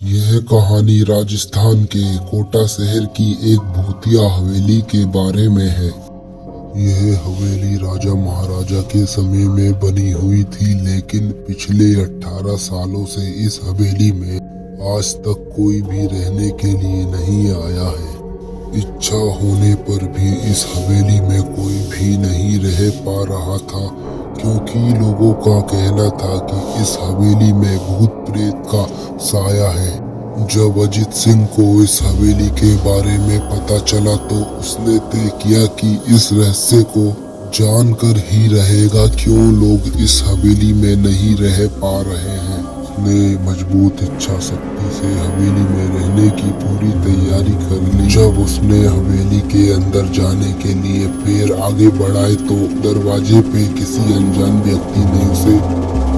यह कहानी राजस्थान के कोटा शहर की एक भूतिया हवेली के बारे में है। यह हवेली राजा महाराजा के समय में बनी हुई थी, लेकिन पिछले 18 सालों से इस हवेली में आज तक कोई भी रहने के लिए नहीं आया है। इच्छा होने पर भी इस हवेली में कोई भी नहीं रह पा रहा था, क्योंकि लोगों का कहना था कि इस हवेली में भूत प्रेत का साया है। जब अजीत सिंह को इस हवेली के बारे में पता चला तो उसने तय किया कि इस रहस्य को जानकर ही रहेगा क्यों लोग इस हवेली में नहीं रह पा रहे हैं। उसने मजबूत इच्छा शक्ति से हवेली में रहने की पूरी तैयारी कर ली। जब उसने हवेली के अंदर जाने के लिए पैर आगे बढ़ाए तो दरवाजे पे किसी अनजान व्यक्ति ने उसे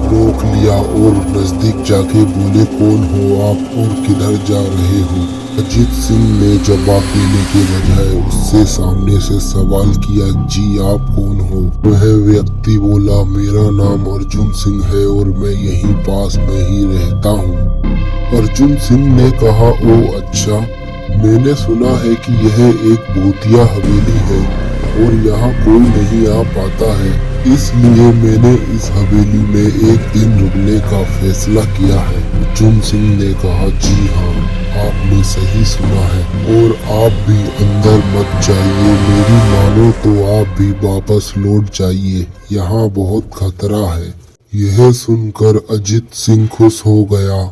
रोक लिया और नजदीक जाके बोले, कौन हो आप और किधर जा रहे हो? अजीत सिंह ने जवाब देने के बजाय उससे सामने से सवाल किया, जी आप कौन हो? वह व्यक्ति बोला, मेरा नाम अर्जुन सिंह है और मैं यहीं पास में ही रहता हूँ। अर्जुन सिंह ने कहा, ओ अच्छा, मैंने सुना है कि यह एक भूतिया हवेली है और यहाँ कोई नहीं आ पाता है, इसलिए मैंने इस हवेली में एक दिन रुकने का फैसला किया है। अर्जुन सिंह ने कहा, जी हाँ, आपने सही सुना है और आप भी अंदर मत जाइए, मेरी मानो तो आप भी वापस लौट जाइए, यहाँ बहुत खतरा है। यह सुनकर अजीत सिंह खुश हो गया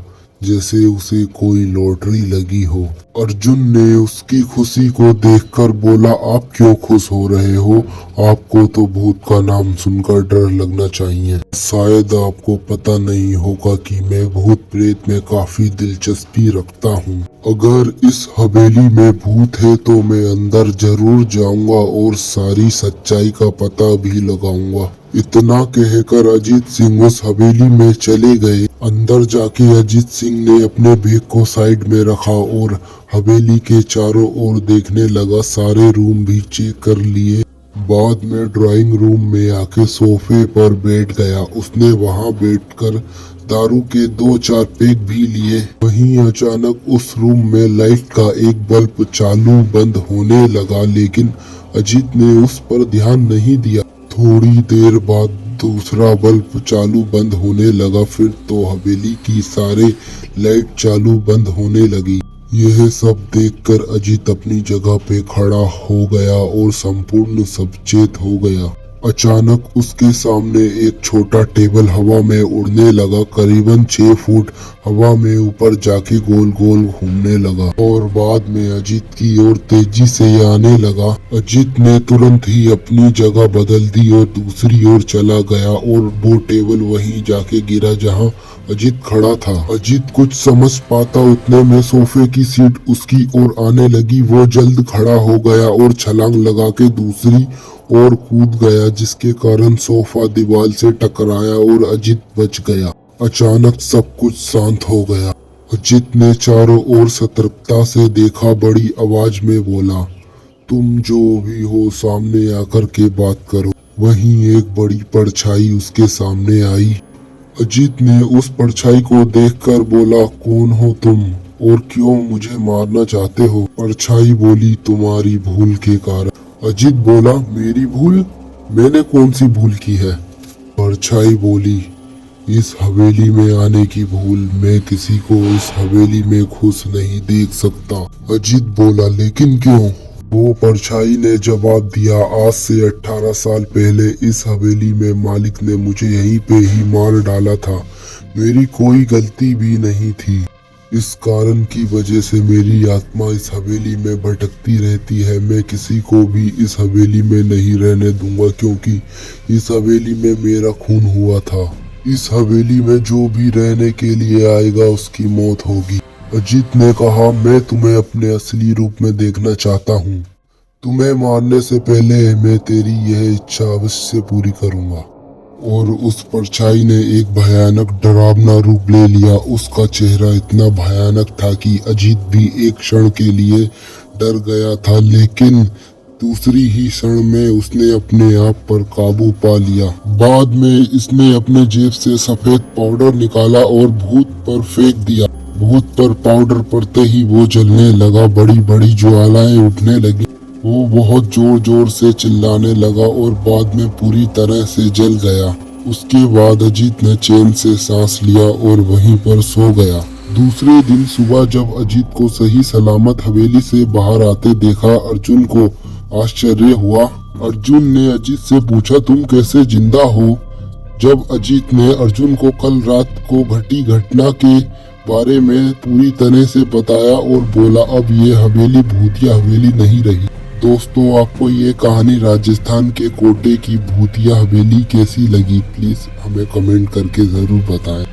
जैसे उसे कोई लॉटरी लगी हो। अर्जुन ने उसकी खुशी को देखकर बोला, आप क्यों खुश हो रहे हो? आपको तो भूत का नाम सुनकर डर लगना चाहिए। शायद आपको पता नहीं होगा कि मैं भूत प्रेत में काफी दिलचस्पी रखता हूँ। अगर इस हवेली में भूत है तो मैं अंदर जरूर जाऊंगा और सारी सच्चाई का पता भी लगाऊंगा। इतना कहकर अजीत सिंह उस हवेली में चले गए। अंदर जाके अजीत सिंह ने अपने बैग को साइड में रखा और हवेली के चारों ओर देखने लगा। सारे रूम भी चेक कर लिए। बाद में ड्राइंग रूम में आके सोफे पर बैठ गया। उसने वहां बैठकर दारू के 2-4 पैक भी लिए। वहीं अचानक उस रूम में लाइट का एक बल्ब चालू बंद होने लगा, लेकिन अजीत ने उस पर ध्यान नहीं दिया। थोड़ी देर बाद दूसरा बल्ब चालू बंद होने लगा, फिर तो हवेली की सारे लाइट चालू बंद होने लगी। यह सब देखकर अजीत अपनी जगह पे खड़ा हो गया और संपूर्ण सचेत हो गया। अचानक उसके सामने एक छोटा टेबल हवा में उड़ने लगा। करीबन 6 फुट हवा में ऊपर जाके गोल गोल घूमने लगा और बाद में अजीत की ओर तेजी से आने लगा। अजीत ने तुरंत ही अपनी जगह बदल दी और दूसरी ओर चला गया और वो टेबल वहीं जाके गिरा जहां अजीत खड़ा था। अजीत कुछ समझ पाता उतने में सोफे की सीट उसकी ओर आने लगी। वो जल्द खड़ा हो गया और छलांग लगा के दूसरी और कूद गया, जिसके कारण सोफा दीवार से टकराया और अजीत बच गया। अचानक सब कुछ शांत हो गया। अजीत ने चारों ओर सतर्कता से देखा। बड़ी आवाज में बोला, तुम जो भी हो सामने आकर के बात करो। वहीं एक बड़ी परछाई उसके सामने आई। अजीत ने उस परछाई को देखकर बोला, कौन हो तुम और क्यों मुझे मारना चाहते हो? परछाई बोली, तुम्हारी भूल के कारण। अजीत बोला, मेरी भूल? मैंने कौन सी भूल की है? परछाई बोली, इस हवेली में आने की भूल। मैं किसी को इस हवेली में खुश नहीं देख सकता। अजीत बोला, लेकिन क्यों? वो परछाई ने जवाब दिया, आज से 18 साल पहले इस हवेली में मालिक ने मुझे यहीं पे ही मार डाला था। मेरी कोई गलती भी नहीं थी। इस कारण की वजह से मेरी आत्मा इस हवेली में भटकती रहती है। मैं किसी को भी इस हवेली में नहीं रहने दूंगा, क्योंकि इस हवेली में मेरा खून हुआ था। इस हवेली में जो भी रहने के लिए आएगा उसकी मौत होगी। अजीत ने कहा, मैं तुम्हें अपने असली रूप में देखना चाहता हूँ। तुम्हें मारने से पहले मैं तेरी यह इच्छा अवश्य पूरी करूंगा। और उस परछाई ने एक भयानक डरावना रूप ले लिया। उसका चेहरा इतना भयानक था कि अजीत भी एक क्षण के लिए डर गया था, लेकिन दूसरी ही क्षण में उसने अपने आप पर काबू पा लिया। बाद में इसने अपने जेब से सफेद पाउडर निकाला और भूत पर फेंक दिया। भूत पर पाउडर पड़ते ही वो जलने लगा, बड़ी बड़ी ज्वालाएं उठने लगी। वो बहुत जोर जोर से चिल्लाने लगा और बाद में पूरी तरह से जल गया। उसके बाद अजीत ने चैन से सांस लिया और वहीं पर सो गया। दूसरे दिन सुबह जब अजीत को सही सलामत हवेली से बाहर आते देखा, अर्जुन को आश्चर्य हुआ। अर्जुन ने अजीत से पूछा, तुम कैसे जिंदा हो? जब अजीत ने अर्जुन को कल रात को घटी घटना के बारे में पूरी तरह से बताया और बोला, अब ये हवेली भूतिया हवेली नहीं रही। दोस्तों, आपको ये कहानी राजस्थान के कोटे की भूतिया हवेली कैसी लगी? प्लीज हमें कमेंट करके जरूर बताएं।